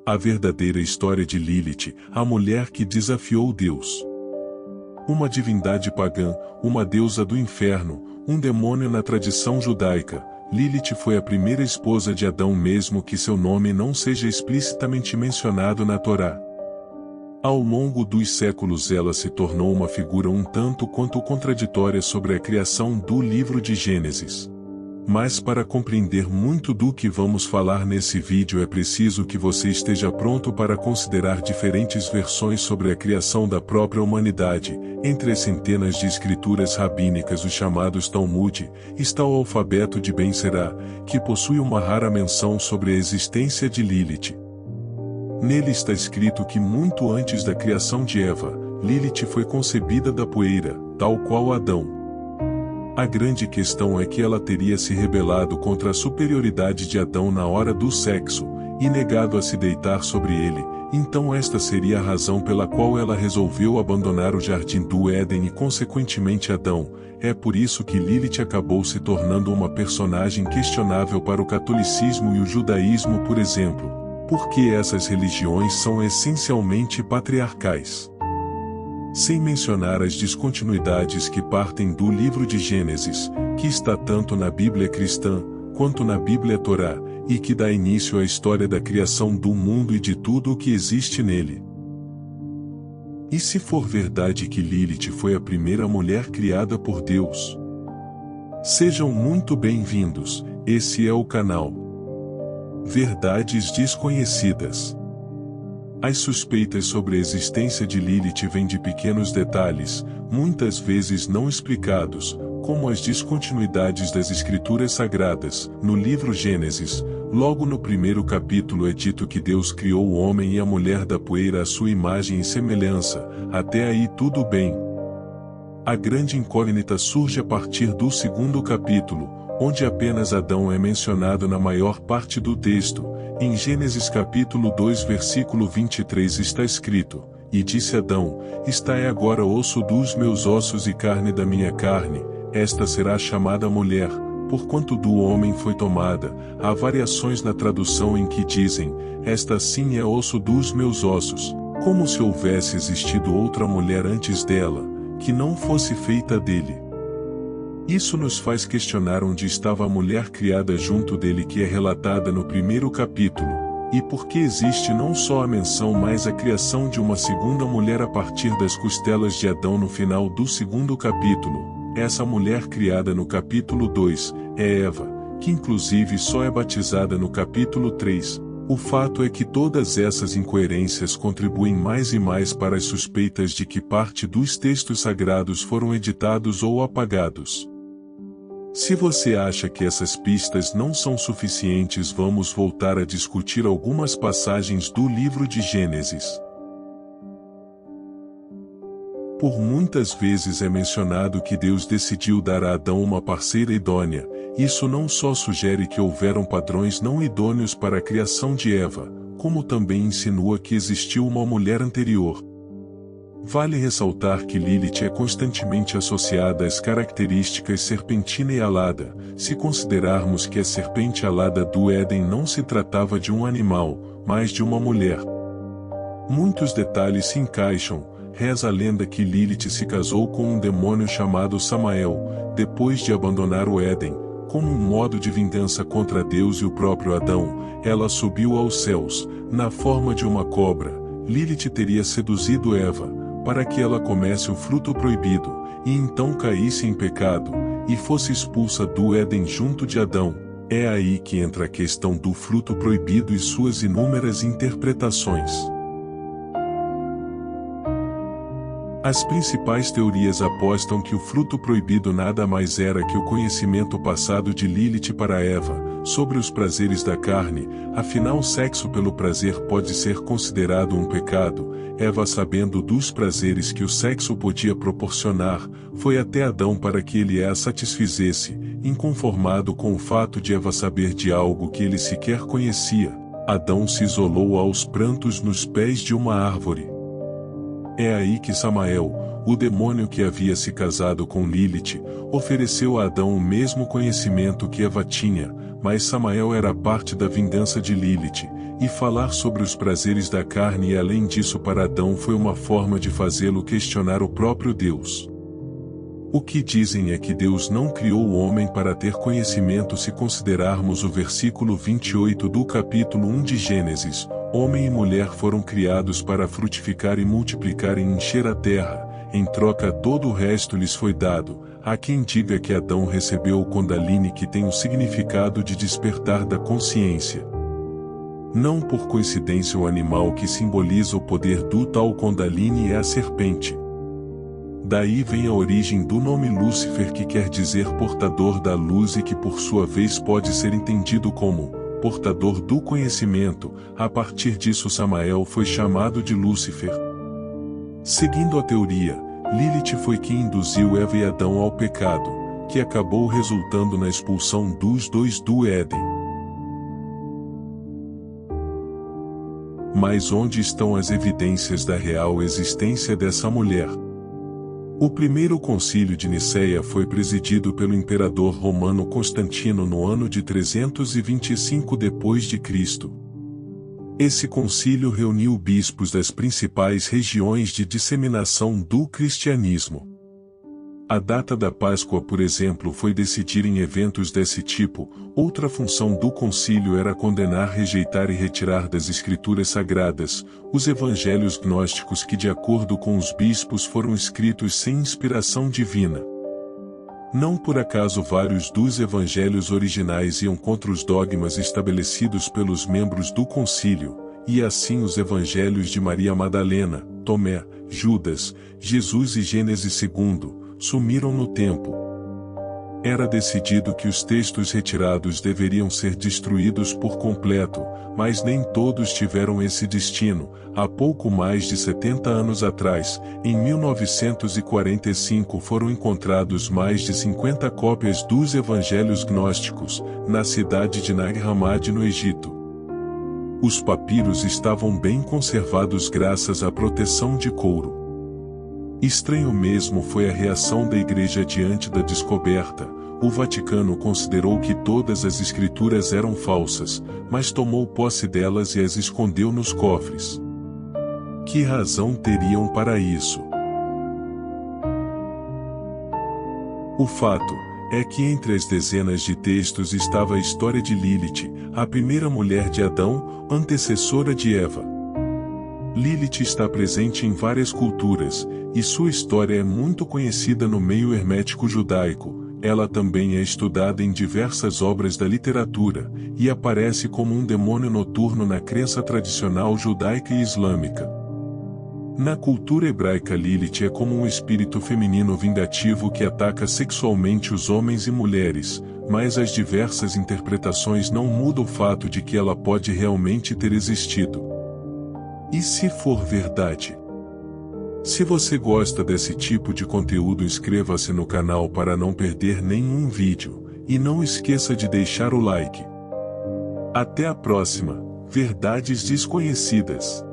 A verdadeira história de Lilith, a mulher que desafiou Deus. Uma divindade pagã, uma deusa do inferno, um demônio na tradição judaica, Lilith foi a primeira esposa de Adão mesmo que seu nome não seja explicitamente mencionado na Torá. Ao longo dos séculos ela se tornou uma figura um tanto quanto contraditória sobre a criação do livro de Gênesis. Mas para compreender muito do que vamos falar nesse vídeo é preciso que você esteja pronto para considerar diferentes versões sobre a criação da própria humanidade. Entre as centenas de escrituras rabínicas os chamados Talmud, está o alfabeto de Ben Será, que possui uma rara menção sobre a existência de Lilith. Nele está escrito que muito antes da criação de Eva, Lilith foi concebida da poeira, tal qual Adão. A grande questão é que ela teria se rebelado contra a superioridade de Adão na hora do sexo, e negado a se deitar sobre ele, então esta seria a razão pela qual ela resolveu abandonar o jardim do Éden e consequentemente Adão. É por isso que Lilith acabou se tornando uma personagem questionável para o catolicismo e o judaísmo, por exemplo, porque essas religiões são essencialmente patriarcais. Sem mencionar as descontinuidades que partem do livro de Gênesis, que está tanto na Bíblia cristã, quanto na Bíblia Torá, e que dá início à história da criação do mundo e de tudo o que existe nele. E se for verdade que Lilith foi a primeira mulher criada por Deus? Sejam muito bem-vindos, esse é o canal Verdades Desconhecidas. As suspeitas sobre a existência de Lilith vêm de pequenos detalhes, muitas vezes não explicados, como as descontinuidades das escrituras sagradas. No livro Gênesis, logo no primeiro capítulo é dito que Deus criou o homem e a mulher da poeira à sua imagem e semelhança. Até aí tudo bem. A grande incógnita surge a partir do segundo capítulo, onde apenas Adão é mencionado na maior parte do texto. Em Gênesis capítulo 2 versículo 23 está escrito: E disse Adão, esta é agora osso dos meus ossos e carne da minha carne, esta será chamada mulher, porquanto do homem foi tomada. Há variações na tradução em que dizem, esta sim é osso dos meus ossos, como se houvesse existido outra mulher antes dela, que não fosse feita dele. Isso nos faz questionar onde estava a mulher criada junto dele que é relatada no primeiro capítulo, e por que existe não só a menção mas a criação de uma segunda mulher a partir das costelas de Adão no final do segundo capítulo. Essa mulher criada no capítulo 2, é Eva, que inclusive só é batizada no capítulo 3. O fato é que todas essas incoerências contribuem mais e mais para as suspeitas de que parte dos textos sagrados foram editados ou apagados. Se você acha que essas pistas não são suficientes, vamos voltar a discutir algumas passagens do livro de Gênesis. Por muitas vezes é mencionado que Deus decidiu dar a Adão uma parceira idônea. Isso não só sugere que houveram padrões não idôneos para a criação de Eva, como também insinua que existiu uma mulher anterior. Vale ressaltar que Lilith é constantemente associada às características serpentina e alada, se considerarmos que a serpente alada do Éden não se tratava de um animal, mas de uma mulher. Muitos detalhes se encaixam. Reza a lenda que Lilith se casou com um demônio chamado Samael, depois de abandonar o Éden. Como um modo de vingança contra Deus e o próprio Adão, ela subiu aos céus, na forma de uma cobra. Lilith teria seduzido Eva, para que ela comesse o fruto proibido, e então caísse em pecado, e fosse expulsa do Éden junto de Adão. É aí que entra a questão do fruto proibido e suas inúmeras interpretações. As principais teorias apostam que o fruto proibido nada mais era que o conhecimento passado de Lilith para Eva, sobre os prazeres da carne. Afinal, o sexo pelo prazer pode ser considerado um pecado. Eva, sabendo dos prazeres que o sexo podia proporcionar, foi até Adão para que ele a satisfizesse. Inconformado com o fato de Eva saber de algo que ele sequer conhecia, Adão se isolou aos prantos nos pés de uma árvore. É aí que Samael, o demônio que havia se casado com Lilith, ofereceu a Adão o mesmo conhecimento que Eva tinha, mas Samael era parte da vingança de Lilith, e falar sobre os prazeres da carne e além disso para Adão foi uma forma de fazê-lo questionar o próprio Deus. O que dizem é que Deus não criou o homem para ter conhecimento se considerarmos o versículo 28 do capítulo 1 de Gênesis. Homem e mulher foram criados para frutificar e multiplicar e encher a terra, em troca todo o resto lhes foi dado. Há quem diga que Adão recebeu o Kundalini, que tem o significado de despertar da consciência. Não por coincidência o animal que simboliza o poder do tal Kundalini é a serpente. Daí vem a origem do nome Lúcifer, que quer dizer portador da luz e que por sua vez pode ser entendido como portador do conhecimento. A partir disso Samael foi chamado de Lúcifer. Seguindo a teoria, Lilith foi quem induziu Eva e Adão ao pecado, que acabou resultando na expulsão dos dois do Éden. Mas onde estão as evidências da real existência dessa mulher? O primeiro concílio de Nicéia foi presidido pelo imperador romano Constantino no ano de 325 d.C. Esse concílio reuniu bispos das principais regiões de disseminação do cristianismo. A data da Páscoa, por exemplo, foi decidir em eventos desse tipo. Outra função do concílio era condenar, rejeitar e retirar das escrituras sagradas os evangelhos gnósticos que, de acordo com os bispos, foram escritos sem inspiração divina. Não por acaso vários dos evangelhos originais iam contra os dogmas estabelecidos pelos membros do concílio, e assim os evangelhos de Maria Madalena, Tomé, Judas, Jesus e Gênesis 2 sumiram no tempo. Era decidido que os textos retirados deveriam ser destruídos por completo, mas nem todos tiveram esse destino. Há pouco mais de 70 anos atrás, em 1945, foram encontrados mais de 50 cópias dos evangelhos gnósticos, na cidade de Nag Hammadi, no Egito. Os papiros estavam bem conservados graças à proteção de couro. Estranho mesmo foi a reação da Igreja diante da descoberta. O Vaticano considerou que todas as escrituras eram falsas, mas tomou posse delas e as escondeu nos cofres. Que razão teriam para isso? O fato é que entre as dezenas de textos estava a história de Lilith, a primeira mulher de Adão, antecessora de Eva. Lilith está presente em várias culturas, e sua história é muito conhecida no meio hermético judaico. Ela também é estudada em diversas obras da literatura, e aparece como um demônio noturno na crença tradicional judaica e islâmica. Na cultura hebraica, Lilith é como um espírito feminino vingativo que ataca sexualmente os homens e mulheres, mas as diversas interpretações não mudam o fato de que ela pode realmente ter existido. E se for verdade? Se você gosta desse tipo de conteúdo, inscreva-se no canal para não perder nenhum vídeo, e não esqueça de deixar o like. Até a próxima, Verdades Desconhecidas.